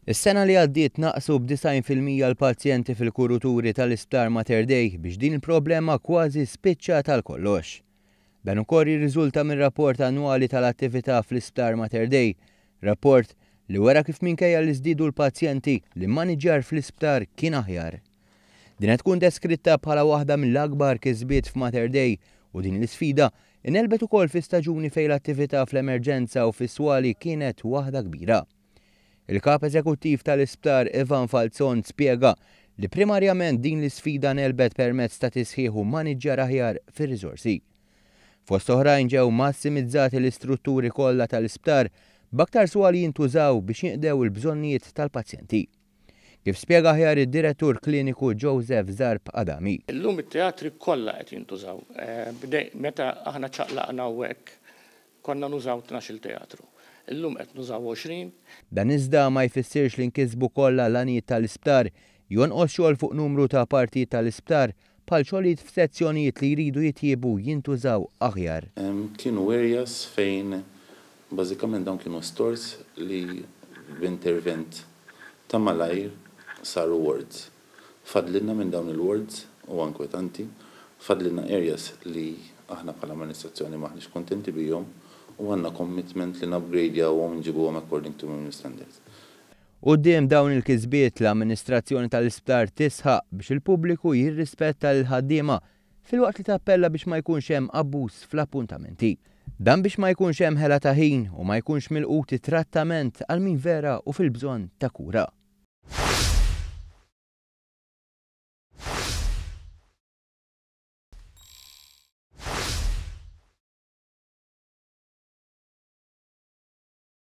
Is-sena li għaddiet naqsu b'90% l-pazjenti fil-kuruturi tal-isptar Mater Dei biex din il-problema kważi spiċċat għal kollox. Dan ukoll jirriżulta mir-rapport annwali tal-attività fl-isptar Mater Dei, rapport li wara kif minkejja li żdiedu l-pazjenti li maniġġar fl-isptar kien aħjar. Din qed tkun deskritta bħala waħda mill-akbar kisbiet f'Mater Dei u din l-isfida inelbet ukoll fi staġuni fejn l-attività fl-emerġenza u fis-swali kienet waħda kbira. Il-kap eżekuttiv tal-isptar Ivan Falzon spjega li primarjament din l-isfida nelbet permezz ta' tisħiħ u maniġġar aħjar fir-riżorsi. Fost oħrajn ġew massimizzati l-istrutturi kollha tal-isptar b'aktar swali jintużaw biex jinqdew il-bżonnijiet tal-pazjenti. Kif spjega aħjar id-direttur kliniku Joseph Zarb Adami. Illum it-teatri kollha qed jintużaw. Meta aħna ċaqlaqna hekk konna nużaw 12 teatru. Illum qed nużaw 20. Dan iżda ma jfissirx li nkisbu kollha l-għanijiet tal-isptar jonqos xogħol fuq numru ta' partijiet tal-isptar bħal xogħlijiet f'sezzjonijiet li jridu jitjiebu jintużaw aħjar. Kienu areas fejn bażikament dawn kienu stores li b'intervent ta' malajr saru wards. Fadlinna minn dawn il-wards u inkwetanti, fadlinna areas li aħna bħala amministrazzjoni maħniex kontenti bihom u għandna commitment li nabgradja u nġibuhom according to minimum standards. Quddiem dawn il-kisbiet l-amministrazzjoni tal-isptar tisħaq biex il-pubbliku jirrispetta l-ħaddiema filwaqt li tappella biex ma jkunx hemm abbuż fl-appuntamenti. Dan biex ma jkunx hemm ħela ta' ħin u ma jkunx milquti trattament għal min vera u fil-bżonn ta' kura.